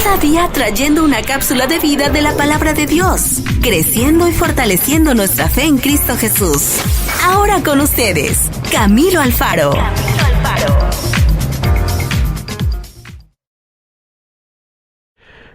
Cada día trayendo una cápsula de vida de la palabra de Dios, creciendo y fortaleciendo nuestra fe en Cristo Jesús. Ahora con ustedes, Camilo Alfaro.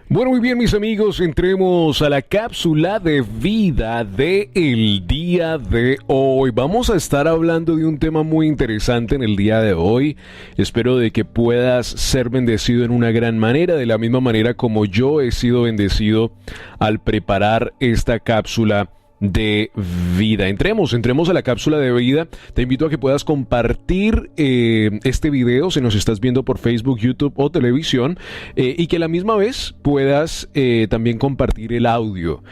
Bueno, muy bien, mis amigos, entremos a la cápsula de vida del día de hoy. Vamos a estar hablando de un tema muy interesante en el día de hoy. Espero de que puedas ser bendecido en una gran manera, de la misma manera como yo he sido bendecido al preparar esta cápsula de vida. Entremos a la cápsula de vida. Te invito a que puedas compartir este video si nos estás viendo por Facebook, YouTube o televisión, y que a la misma vez puedas también compartir el audio,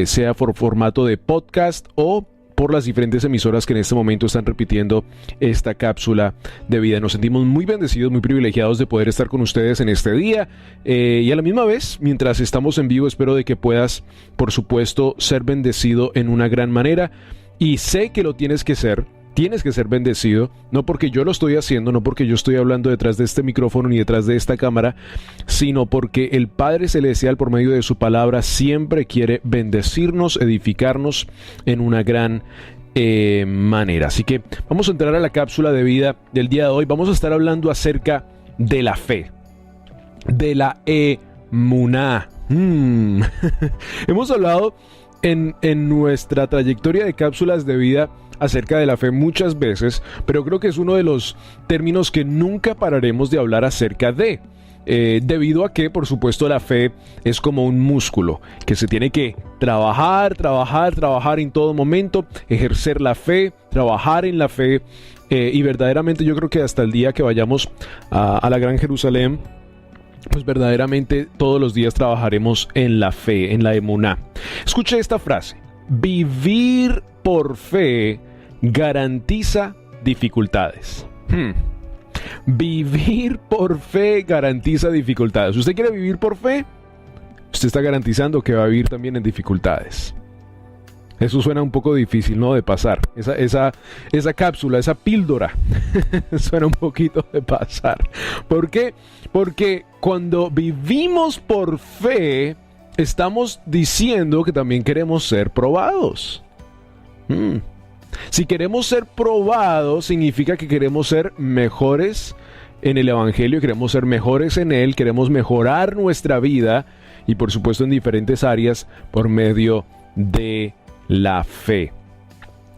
sea por formato de podcast o por las diferentes emisoras que en este momento están repitiendo esta cápsula de vida. Nos sentimos muy bendecidos, muy privilegiados de poder estar con ustedes en este día, y a la misma vez, mientras estamos en vivo, espero de que puedas, por supuesto, ser bendecido en una gran manera, y sé que lo tienes que ser bendecido, no porque yo lo estoy haciendo, no porque yo estoy hablando detrás de este micrófono ni detrás de esta cámara, sino porque el Padre Celestial, por medio de su palabra, siempre quiere bendecirnos, edificarnos en una gran manera. Así que vamos a entrar a la cápsula de vida del día de hoy. Vamos a estar hablando acerca de la fe, de la emuná. Hemos hablado en nuestra trayectoria de cápsulas de vida acerca de la fe muchas veces, pero creo que es uno de los términos que nunca pararemos de hablar acerca de, debido a que, por supuesto, la fe es como un músculo que se tiene que trabajar en todo momento, ejercer la fe, trabajar en la fe, y verdaderamente yo creo que hasta el día que vayamos a la Gran Jerusalén, pues verdaderamente todos los días trabajaremos en la fe, en la emuná. Escuche esta frase: vivir por fe garantiza dificultades. Vivir por fe garantiza dificultades. ¿Usted quiere vivir por fe? Usted está garantizando que va a vivir también en dificultades. Eso suena un poco difícil, ¿no?, de pasar. Esa cápsula, esa píldora, suena un poquito de pasar. ¿Por qué? Porque cuando vivimos por fe, estamos diciendo que también queremos ser probados. Si queremos ser probados, significa que queremos ser mejores en el Evangelio, queremos ser mejores en Él, queremos mejorar nuestra vida y, por supuesto, en diferentes áreas por medio de la fe.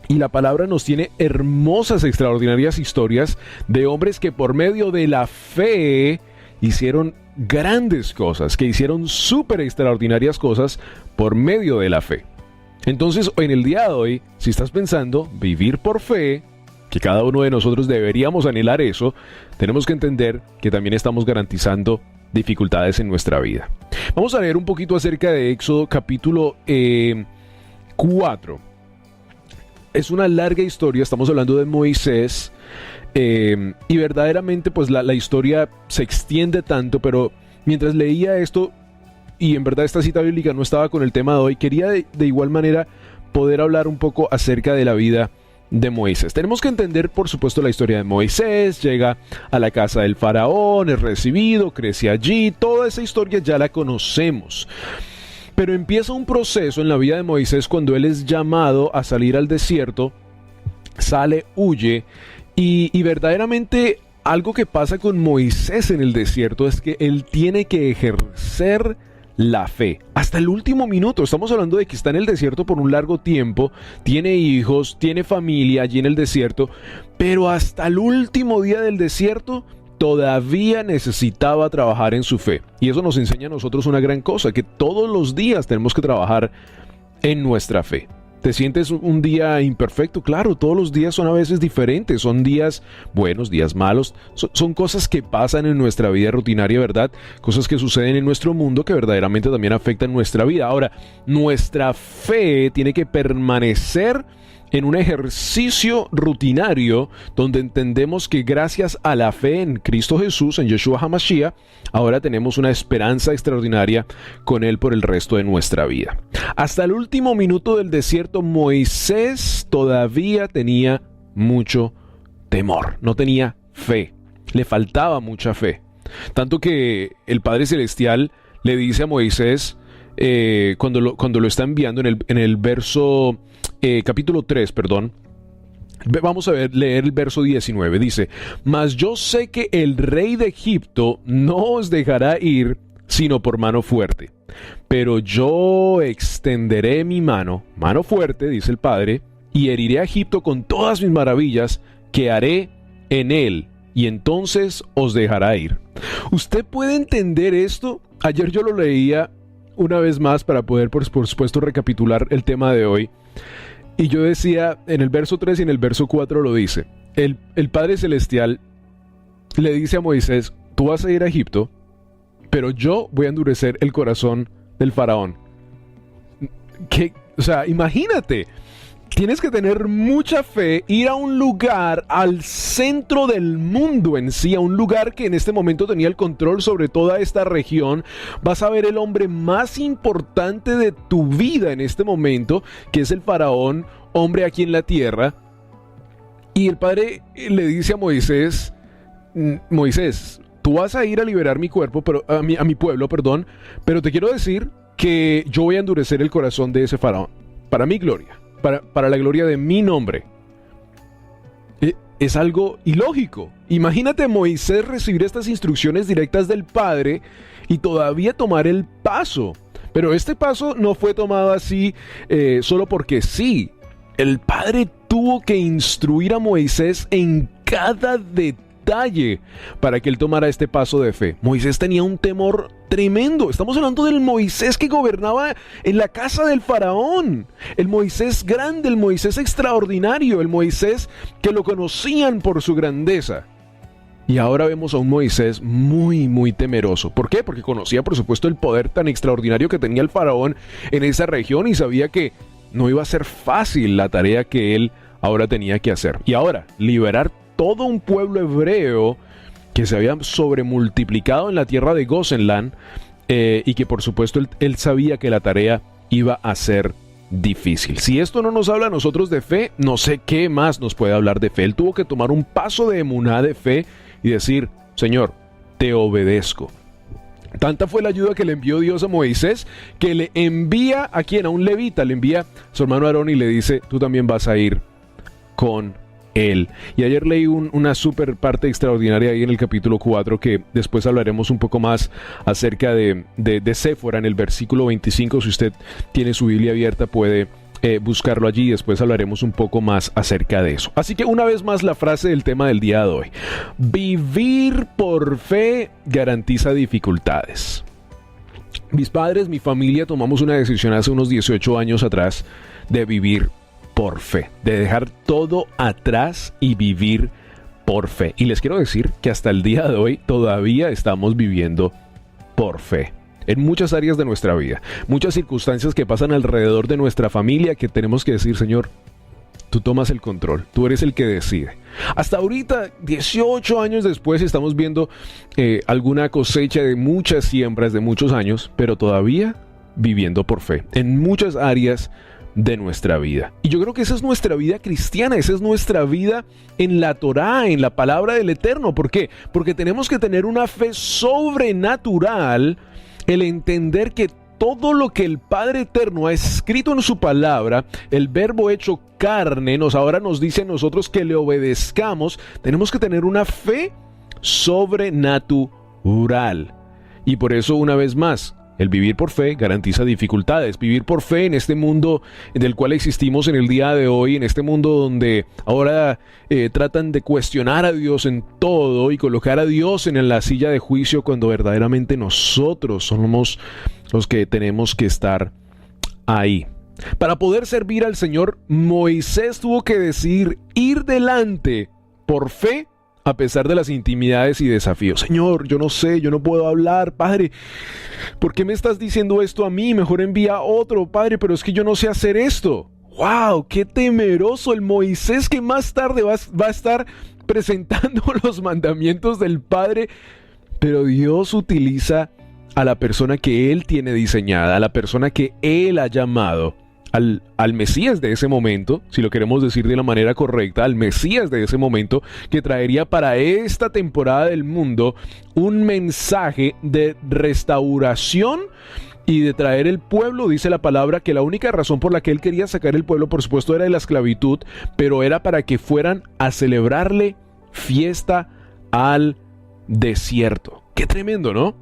Y la palabra nos tiene hermosas, extraordinarias historias de hombres que por medio de la fe hicieron grandes cosas, que hicieron súper extraordinarias cosas por medio de la fe. Entonces, en el día de hoy, si estás pensando vivir por fe, que cada uno de nosotros deberíamos anhelar eso, tenemos que entender que también estamos garantizando dificultades en nuestra vida. Vamos a leer un poquito acerca de Éxodo capítulo 4. Es una larga historia, estamos hablando de Moisés, y verdaderamente pues la historia se extiende tanto, pero mientras leía esto, y en verdad esta cita bíblica no estaba con el tema de hoy, quería de igual manera poder hablar un poco acerca de la vida de Moisés. Tenemos que entender, por supuesto, la historia de Moisés. Llega a la casa del faraón, es recibido, crece allí, toda esa historia ya la conocemos. Pero empieza un proceso en la vida de Moisés cuando él es llamado a salir al desierto, sale, huye, y verdaderamente algo que pasa con Moisés en el desierto es que él tiene que ejercer la fe hasta el último minuto. Estamos hablando de que está en el desierto por un largo tiempo, tiene hijos, tiene familia allí en el desierto, pero hasta el último día del desierto todavía necesitaba trabajar en su fe. Y eso nos enseña a nosotros una gran cosa, que todos los días tenemos que trabajar en nuestra fe. ¿Te sientes un día imperfecto? Claro, todos los días son a veces diferentes, son días buenos, días malos, son cosas que pasan en nuestra vida rutinaria, ¿verdad? Cosas que suceden en nuestro mundo que verdaderamente también afectan nuestra vida. Ahora, nuestra fe tiene que permanecer en un ejercicio rutinario donde entendemos que gracias a la fe en Cristo Jesús, en Yeshua HaMashiach, ahora tenemos una esperanza extraordinaria con Él por el resto de nuestra vida. Hasta el último minuto del desierto, Moisés todavía tenía mucho temor, no tenía fe, le faltaba mucha fe. Tanto que el Padre Celestial le dice a Moisés, cuando lo está enviando en el verso, capítulo 3, perdón. Vamos a leer el verso 19. Dice: mas yo sé que el rey de Egipto no os dejará ir sino por mano fuerte. Pero yo extenderé mi mano fuerte, dice el Padre, y heriré a Egipto con todas mis maravillas que haré en él, y entonces os dejará ir. ¿Usted puede entender esto? Ayer yo lo leía una vez más para poder, por supuesto, recapitular el tema de hoy. Y yo decía, en el verso 3 y en el verso 4 lo dice. El Padre Celestial le dice a Moisés: tú vas a ir a Egipto, pero yo voy a endurecer el corazón del faraón. O sea, imagínate. Tienes que tener mucha fe, ir a un lugar, al centro del mundo en sí, a un lugar que en este momento tenía el control sobre toda esta región. Vas a ver el hombre más importante de tu vida en este momento, que es el faraón, hombre aquí en la tierra. Y el Padre le dice a Moisés: Moisés, tú vas a ir a liberar mi cuerpo, pero a mi pueblo, perdón, pero te quiero decir que yo voy a endurecer el corazón de ese faraón, para mi gloria. Para la gloria de mi nombre. Es algo ilógico. Imagínate Moisés recibir estas instrucciones directas del Padre y todavía tomar el paso. Pero este paso no fue tomado así solo porque sí. El Padre tuvo que instruir a Moisés en cada detalle para que él tomara este paso de fe. Moisés tenía un temor tremendo. Estamos hablando del Moisés que gobernaba en la casa del faraón. El Moisés grande, el Moisés extraordinario, el Moisés que lo conocían por su grandeza. Y ahora vemos a un Moisés muy, muy temeroso. ¿Por qué? Porque conocía, por supuesto, el poder tan extraordinario que tenía el faraón en esa región y sabía que no iba a ser fácil la tarea que él ahora tenía que hacer. Y ahora, liberar todo un pueblo hebreo que se había sobremultiplicado en la tierra de Gosenland, y que por supuesto él sabía que la tarea iba a ser difícil. Si esto no nos habla a nosotros de fe, no sé qué más nos puede hablar de fe. Él tuvo que tomar un paso de emuná, de fe, y decir: Señor, te obedezco. Tanta fue la ayuda que le envió Dios a Moisés, que le envía a quien, a un levita, le envía a su hermano Aarón y le dice: tú también vas a ir con él. Y ayer leí una super parte extraordinaria ahí en el capítulo 4, que después hablaremos un poco más acerca de Séfora en el versículo 25. Si usted tiene su Biblia abierta puede buscarlo allí y después hablaremos un poco más acerca de eso. Así que una vez más la frase del tema del día de hoy: vivir por fe garantiza dificultades. Mis padres, mi familia tomamos una decisión hace unos 18 años atrás de vivir por fe, de dejar todo atrás y vivir por fe. Y les quiero decir que hasta el día de hoy todavía estamos viviendo por fe. En muchas áreas de nuestra vida, muchas circunstancias que pasan alrededor de nuestra familia, que tenemos que decir: Señor, tú tomas el control, tú eres el que decide. Hasta ahorita, 18 años después, estamos viendo alguna cosecha de muchas siembras de muchos años, pero todavía viviendo por fe en muchas áreas de nuestra vida. Y yo creo que esa es nuestra vida cristiana, esa es nuestra vida en la Torá, en la palabra del Eterno. ¿Por qué? Porque tenemos que tener una fe sobrenatural, el entender que todo lo que el Padre Eterno ha escrito en su palabra, el verbo hecho carne, ahora nos dice a nosotros que le obedezcamos. Tenemos que tener una fe sobrenatural. Y por eso, una vez más, el vivir por fe garantiza dificultades. Vivir por fe en este mundo del cual existimos en el día de hoy, en este mundo donde ahora tratan de cuestionar a Dios en todo y colocar a Dios en la silla de juicio, cuando verdaderamente nosotros somos los que tenemos que estar ahí. Para poder servir al Señor, Moisés tuvo que decidir ir delante por fe, a pesar de las intimidades y desafíos. Señor, yo no sé, yo no puedo hablar. Padre, ¿por qué me estás diciendo esto a mí? Mejor envía a otro. Padre, pero es que yo no sé hacer esto. ¡Wow! ¡Qué temeroso! El Moisés que más tarde va a estar presentando los mandamientos del Padre. Pero Dios utiliza a la persona que Él tiene diseñada, a la persona que Él ha llamado al Mesías de ese momento, si lo queremos decir de la manera correcta, al Mesías de ese momento, que traería para esta temporada del mundo un mensaje de restauración y de traer el pueblo. Dice la palabra que la única razón por la que él quería sacar el pueblo, por supuesto, era de la esclavitud, pero era para que fueran a celebrarle fiesta al desierto. Qué tremendo, ¿no?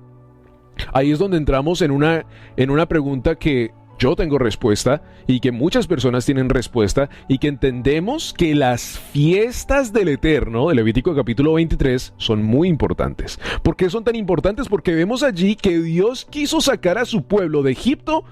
Ahí es donde entramos en una pregunta que yo tengo respuesta y que muchas personas tienen respuesta, y que entendemos que las fiestas del Eterno, de Levítico capítulo 23, son muy importantes. ¿Por qué son tan importantes? Porque vemos allí que Dios quiso sacar a su pueblo de Egipto,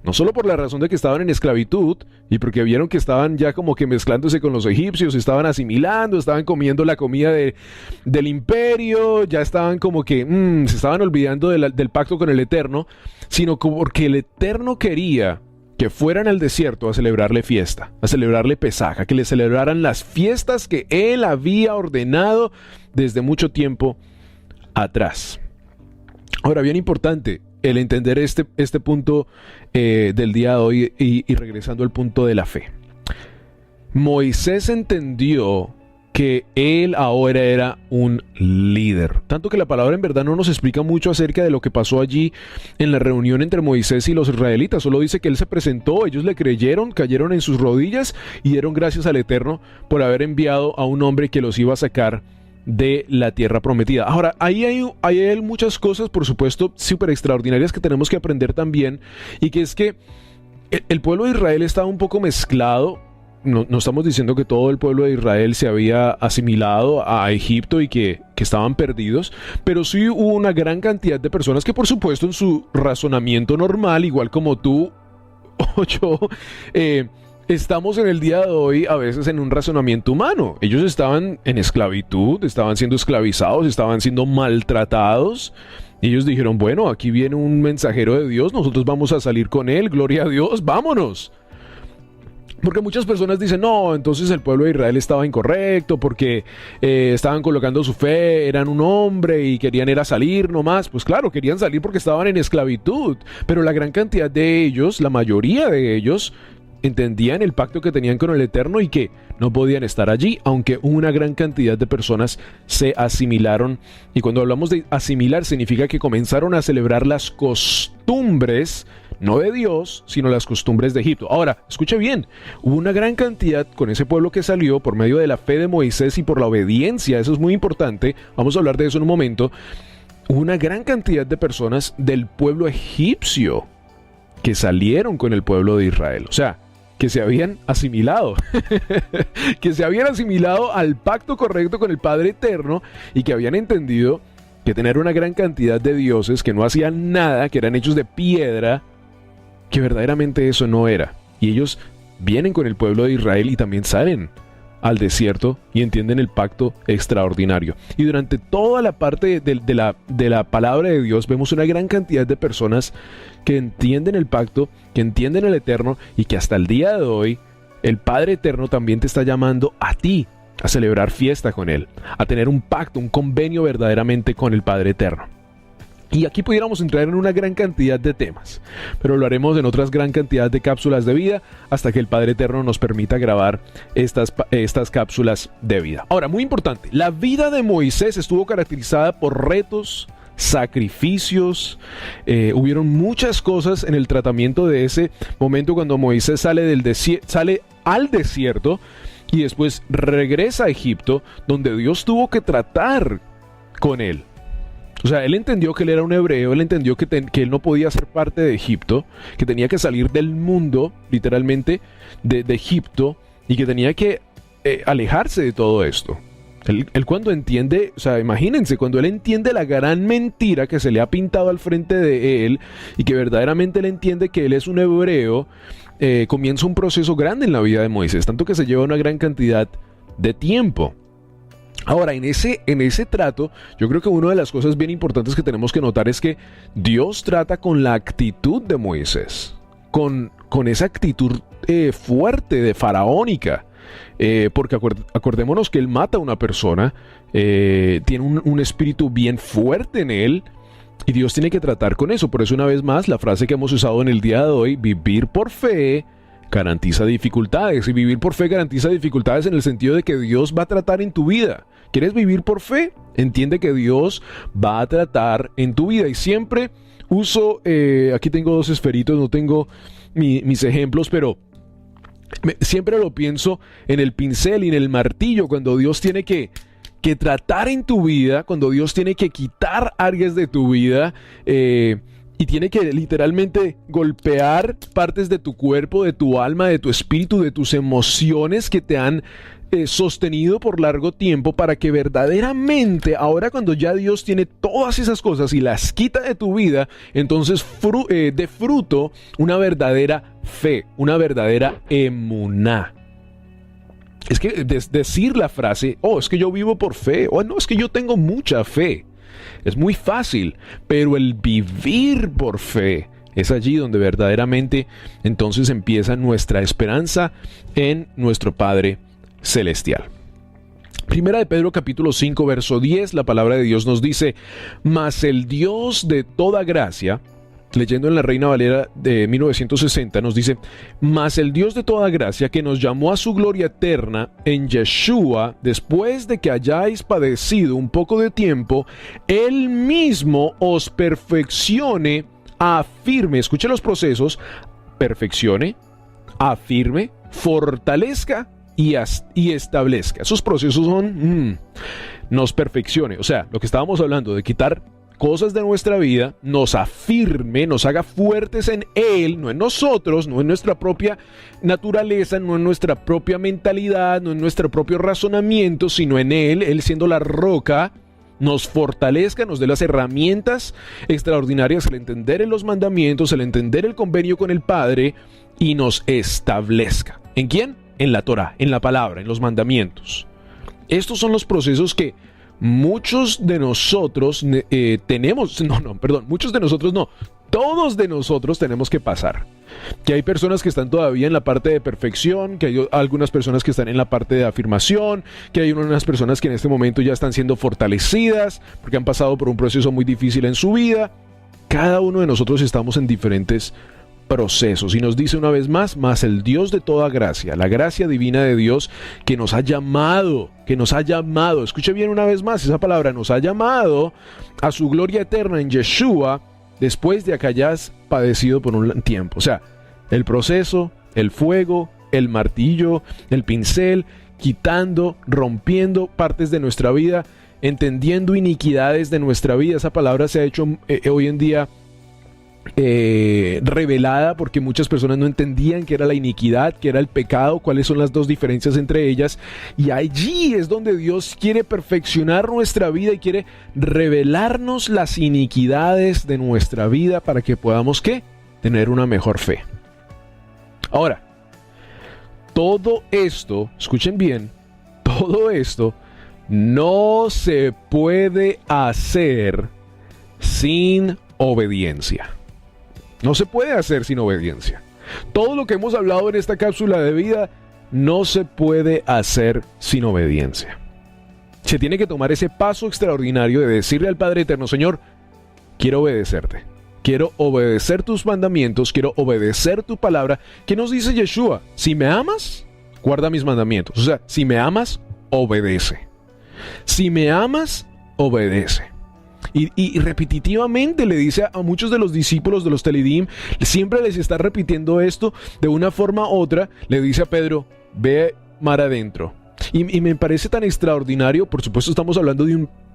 no solo por la razón de que estaban en esclavitud y porque vieron que estaban ya como que mezclándose con los egipcios, estaban asimilando, estaban comiendo la comida del imperio, ya estaban como que se estaban olvidando del pacto con el Eterno, sino porque el Eterno quería que fueran al desierto a celebrarle fiesta, a celebrarle Pesaj, que le celebraran las fiestas que Él había ordenado desde mucho tiempo atrás. Ahora, bien importante el entender este punto del día de hoy, y regresando al punto de la fe. Moisés entendió que él ahora era un líder, tanto que la palabra en verdad no nos explica mucho acerca de lo que pasó allí en la reunión entre Moisés y los israelitas. Solo dice que él se presentó, ellos le creyeron, cayeron en sus rodillas y dieron gracias al Eterno por haber enviado a un hombre que los iba a sacar de la tierra prometida. Ahora, ahí hay muchas cosas, por supuesto, súper extraordinarias que tenemos que aprender también, y que es que el pueblo de Israel estaba un poco mezclado. No estamos diciendo que todo el pueblo de Israel se había asimilado a Egipto y que estaban perdidos, pero sí hubo una gran cantidad de personas que, por supuesto, en su razonamiento normal, igual como tú o yo, estamos en el día de hoy a veces en un razonamiento humano. Ellos estaban en esclavitud, estaban siendo esclavizados, estaban siendo maltratados. Y ellos dijeron, bueno, aquí viene un mensajero de Dios, nosotros vamos a salir con él, gloria a Dios, vámonos. Porque muchas personas dicen, no, entonces el pueblo de Israel estaba incorrecto porque estaban colocando su fe, eran un hombre y querían era salir nomás. Pues claro, querían salir porque estaban en esclavitud, pero la gran cantidad de ellos, la mayoría de ellos, entendían el pacto que tenían con el Eterno y que no podían estar allí, aunque una gran cantidad de personas se asimilaron. Y cuando hablamos de asimilar, significa que comenzaron a celebrar las costumbres, no de Dios, sino las costumbres de Egipto. Ahora, escuche bien, hubo una gran cantidad con ese pueblo que salió por medio de la fe de Moisés y por la obediencia. Eso es muy importante, vamos a hablar de eso en un momento. Hubo una gran cantidad de personas del pueblo egipcio que salieron con el pueblo de Israel. O sea, que se habían asimilado, que se habían asimilado al pacto correcto con el Padre Eterno, y que habían entendido que tener una gran cantidad de dioses que no hacían nada, que eran hechos de piedra, que verdaderamente eso no era. Y ellos vienen con el pueblo de Israel y también salen al desierto y entienden el pacto extraordinario. Y durante toda la parte de la palabra de Dios vemos una gran cantidad de personas que entienden el pacto, que entienden el Eterno, y que hasta el día de hoy el Padre Eterno también te está llamando a ti a celebrar fiesta con Él, a tener un pacto, un convenio verdaderamente con el Padre Eterno. Y aquí pudiéramos entrar en una gran cantidad de temas, pero lo haremos en otras gran cantidad de cápsulas de vida hasta que el Padre Eterno nos permita grabar estas cápsulas de vida. Ahora, muy importante, la vida de Moisés estuvo caracterizada por retos, sacrificios, hubieron muchas cosas en el tratamiento de ese momento cuando Moisés sale al desierto y después regresa a Egipto, donde Dios tuvo que tratar con él. O sea, él entendió que él era un hebreo, él entendió que él no podía ser parte de Egipto, que tenía que salir del mundo, literalmente, de Egipto, y que tenía que alejarse de todo esto. Él cuando entiende, o sea, imagínense, cuando él entiende la gran mentira que se le ha pintado al frente de él, y que verdaderamente él entiende que él es un hebreo, comienza un proceso grande en la vida de Moisés, tanto que se lleva una gran cantidad de tiempo. Ahora, en ese trato, yo creo que una de las cosas bien importantes que tenemos que notar es que Dios trata con la actitud de Moisés, con esa actitud fuerte, de faraónica, porque acordémonos que él mata a una persona, tiene un espíritu bien fuerte en él, Y Dios tiene que tratar con eso. Por eso, una vez más, la frase que hemos usado en el día de hoy, vivir por fe garantiza dificultades. Y vivir por fe garantiza dificultades en el sentido de que Dios va a tratar en tu vida. ¿Quieres vivir por fe? Entiende que Dios va a tratar en tu vida. Y siempre uso, aquí tengo dos esferitos, no tengo mis ejemplos, pero siempre lo pienso en el pincel y en el martillo, cuando Dios tiene que tratar en tu vida, cuando Dios tiene que quitar áreas de tu vida, y tiene que literalmente golpear partes de tu cuerpo, de tu alma, de tu espíritu, de tus emociones que te han sostenido por largo tiempo, para que verdaderamente, ahora cuando ya Dios tiene todas esas cosas y las quita de tu vida, entonces dé fruto una verdadera fe, una verdadera emuná. Es que decir la frase, es que yo vivo por fe, no, es que yo tengo mucha fe, es muy fácil, pero el vivir por fe es allí donde verdaderamente entonces empieza nuestra esperanza en nuestro Padre Celestial. Primera de Pedro capítulo 5 verso 10, la palabra de Dios nos dice: mas el Dios de toda gracia, leyendo en la Reina Valera de 1960, nos dice: mas el Dios de toda gracia, que nos llamó a su gloria eterna en Yeshua, después de que hayáis padecido un poco de tiempo, Él mismo os perfeccione, afirme, escuche los procesos, perfeccione, afirme, fortalezca y establezca. Esos procesos son nos perfeccione, o sea, lo que estábamos hablando de quitar cosas de nuestra vida, nos afirme, nos haga fuertes en Él, no en nosotros, no en nuestra propia naturaleza, no en nuestra propia mentalidad, no en nuestro propio razonamiento, sino en Él siendo la roca, nos fortalezca, nos dé las herramientas extraordinarias al entender en los mandamientos, al entender el convenio con el Padre, y nos establezca. ¿En quién? En la Torah, en la palabra, en los mandamientos. Estos son los procesos que muchos de nosotros todos de nosotros tenemos que pasar. Que hay personas que están todavía en la parte de perfección, que hay algunas personas que están en la parte de afirmación, que hay unas personas que en este momento ya están siendo fortalecidas porque han pasado por un proceso muy difícil en su vida. Cada uno de nosotros estamos en diferentes procesos, y nos dice una vez más: mas el Dios de toda gracia, la gracia divina de Dios que nos ha llamado, escuche bien una vez más esa palabra, nos ha llamado a su gloria eterna en Yeshua, después de que hayas padecido por un tiempo. O sea, el proceso, el fuego, el martillo, el pincel, quitando, rompiendo partes de nuestra vida, entendiendo iniquidades de nuestra vida. Esa palabra se ha hecho hoy en día revelada, porque muchas personas no entendían qué era la iniquidad, qué era el pecado, cuáles son las dos diferencias entre ellas, y allí es donde Dios quiere perfeccionar nuestra vida y quiere revelarnos las iniquidades de nuestra vida para que podamos tener una mejor fe. Ahora, todo esto, escuchen bien, todo esto no se puede hacer sin obediencia. No se puede hacer sin obediencia. Todo lo que hemos hablado en esta cápsula de vida no se puede hacer sin obediencia. Se tiene que tomar ese paso extraordinario de decirle al Padre Eterno: Señor, quiero obedecerte. Quiero obedecer tus mandamientos, quiero obedecer tu palabra. ¿Qué nos dice Yeshua? Si me amas, guarda mis mandamientos. O sea, si me amas, obedece. Si me amas, obedece. Y repetitivamente le dice a muchos de los discípulos de los Telidim, siempre les está repitiendo esto de una forma u otra. Le dice a Pedro: ve mar adentro. Y me parece tan extraordinario. Por supuesto, estamos hablando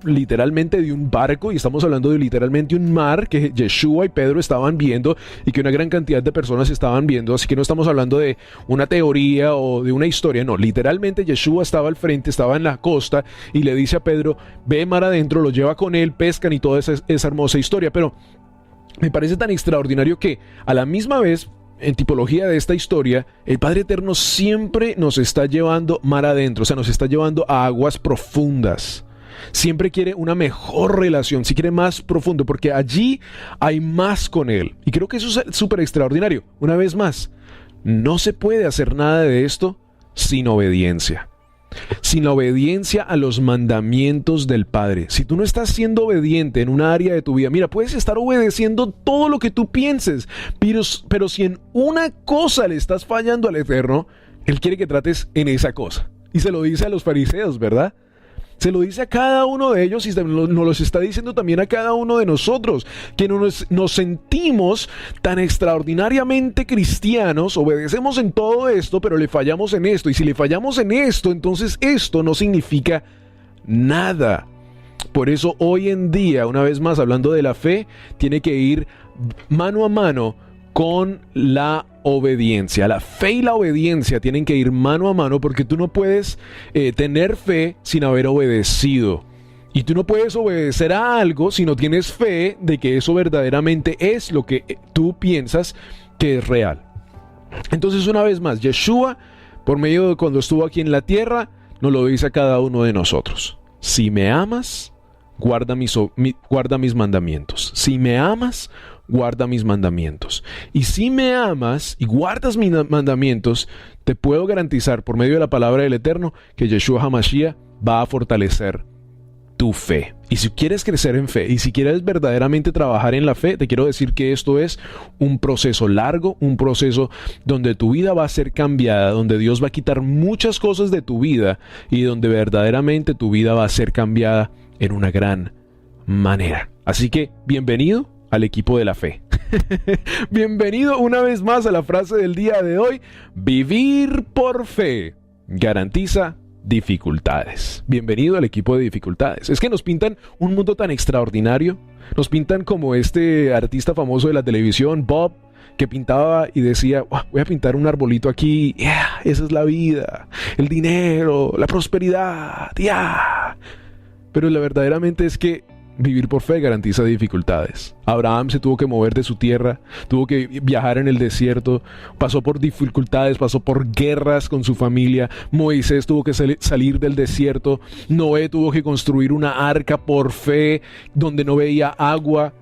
literalmente de un barco, y estamos hablando de literalmente un mar que Yeshua y Pedro estaban viendo y que una gran cantidad de personas estaban viendo. Así que no estamos hablando de una teoría o de una historia, no, literalmente Yeshua estaba al frente, estaba en la costa, y le dice a Pedro: ve mar adentro, lo lleva con él, pescan y toda esa hermosa historia. Pero me parece tan extraordinario que a la misma vez, en tipología de esta historia, el Padre Eterno siempre nos está llevando mar adentro, o sea, nos está llevando a aguas profundas. Siempre quiere una mejor relación, si quiere más profundo, porque allí hay más con Él. Y creo que eso es súper extraordinario. Una vez más, no se puede hacer nada de esto sin obediencia. sin la obediencia a los mandamientos del Padre. Si tú no estás siendo obediente en una área de tu vida, mira, puedes estar obedeciendo todo lo que tú pienses, pero si en una cosa le estás fallando al Eterno, Él quiere que trates en esa cosa. Y se lo dice a los fariseos, ¿verdad? Se lo dice a cada uno de ellos y nos los está diciendo también a cada uno de nosotros, que nos sentimos tan extraordinariamente cristianos, obedecemos en todo esto, pero le fallamos en esto. Y si le fallamos en esto, entonces esto no significa nada. Por eso hoy en día, una vez más hablando de la fe, tiene que ir mano a mano con la obediencia. La fe y la obediencia tienen que ir mano a mano, porque tú no puedes tener fe sin haber obedecido. Y tú no puedes obedecer a algo si no tienes fe de que eso verdaderamente es lo que tú piensas que es real. Entonces, una vez más, Yeshua, por medio de cuando estuvo aquí en la tierra, nos lo dice a cada uno de nosotros. Si me amas, guarda mis mandamientos. Si me amas, guarda mis mandamientos. Y si me amas y guardas mis mandamientos, te puedo garantizar por medio de la palabra del Eterno que Yeshua HaMashiach va a fortalecer tu fe. Y si quieres crecer en fe y si quieres verdaderamente trabajar en la fe, te quiero decir que esto es un proceso largo, un proceso donde tu vida va a ser cambiada, donde Dios va a quitar muchas cosas de tu vida y donde verdaderamente tu vida va a ser cambiada en una gran manera. Así que bienvenido al equipo de la fe. Bienvenido una vez más a la frase del día de hoy: vivir por fe garantiza dificultades. Bienvenido al equipo de dificultades. Es que nos pintan un mundo tan extraordinario. Nos pintan como este artista famoso de la televisión, Bob, que pintaba y decía, voy a pintar un arbolito aquí, esa es la vida, el dinero, la prosperidad, Pero la verdaderamente es que vivir por fe garantiza dificultades. Abraham se tuvo que mover de su tierra, tuvo que viajar en el desierto, pasó por dificultades, pasó por guerras con su familia. Moisés tuvo que salir del desierto. Noé tuvo que construir una arca por fe donde no veía agua.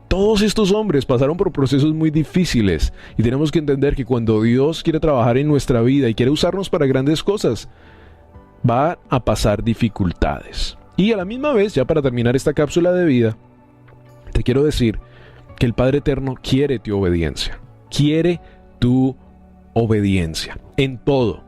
Todos estos hombres pasaron por procesos muy difíciles y tenemos que entender que cuando Dios quiere trabajar en nuestra vida y quiere usarnos para grandes cosas, va a pasar dificultades. Y a la misma vez, ya para terminar esta cápsula de vida, te quiero decir que el Padre Eterno quiere tu obediencia. Quiere tu obediencia en todo.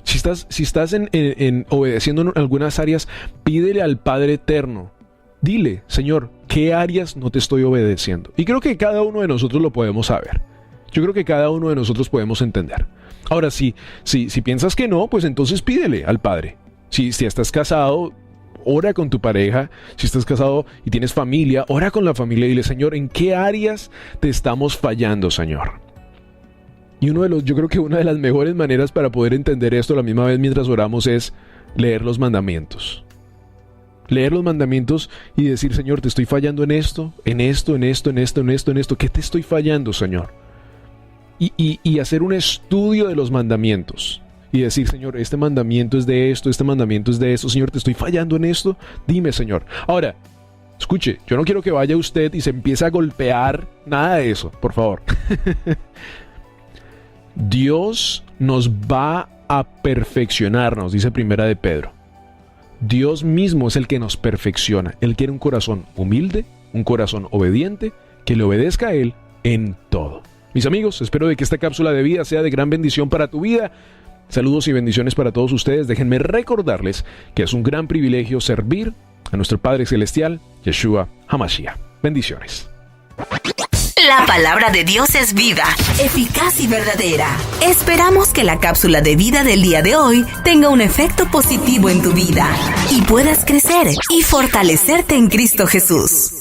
Si estás en obedeciendo en algunas áreas, pídele al Padre Eterno. Dile, Señor, ¿qué áreas no te estoy obedeciendo? Y creo que cada uno de nosotros lo podemos saber. Yo creo que cada uno de nosotros podemos entender. Ahora, si piensas que no, pues entonces pídele al Padre. Si estás casado, ora con tu pareja. Si estás casado y tienes familia, ora con la familia y dile, Señor, ¿en qué áreas te estamos fallando, Señor? Y yo creo que una de las mejores maneras para poder entender esto a la misma vez mientras oramos es leer los mandamientos. Leer los mandamientos y decir, Señor, te estoy fallando en esto, en esto, en esto, en esto, en esto, en esto. ¿Qué te estoy fallando, Señor? Y hacer un estudio de los mandamientos. Y decir, Señor, este mandamiento es de esto, este mandamiento es de esto. Señor, ¿te estoy fallando en esto? Dime, Señor. Ahora, escuche, yo no quiero que vaya usted y se empiece a golpear. Nada de eso, por favor. Dios nos va a perfeccionar, nos dice Primera de Pedro. Dios mismo es el que nos perfecciona. Él quiere un corazón humilde, un corazón obediente, que le obedezca a Él en todo. Mis amigos, espero de que esta cápsula de vida sea de gran bendición para tu vida. Saludos y bendiciones para todos ustedes. Déjenme recordarles que es un gran privilegio servir a nuestro Padre Celestial, Yeshua HaMashiach. Bendiciones. La palabra de Dios es viva, eficaz y verdadera. Esperamos que la cápsula de vida del día de hoy tenga un efecto positivo en tu vida y puedas crecer y fortalecerte en Cristo Jesús.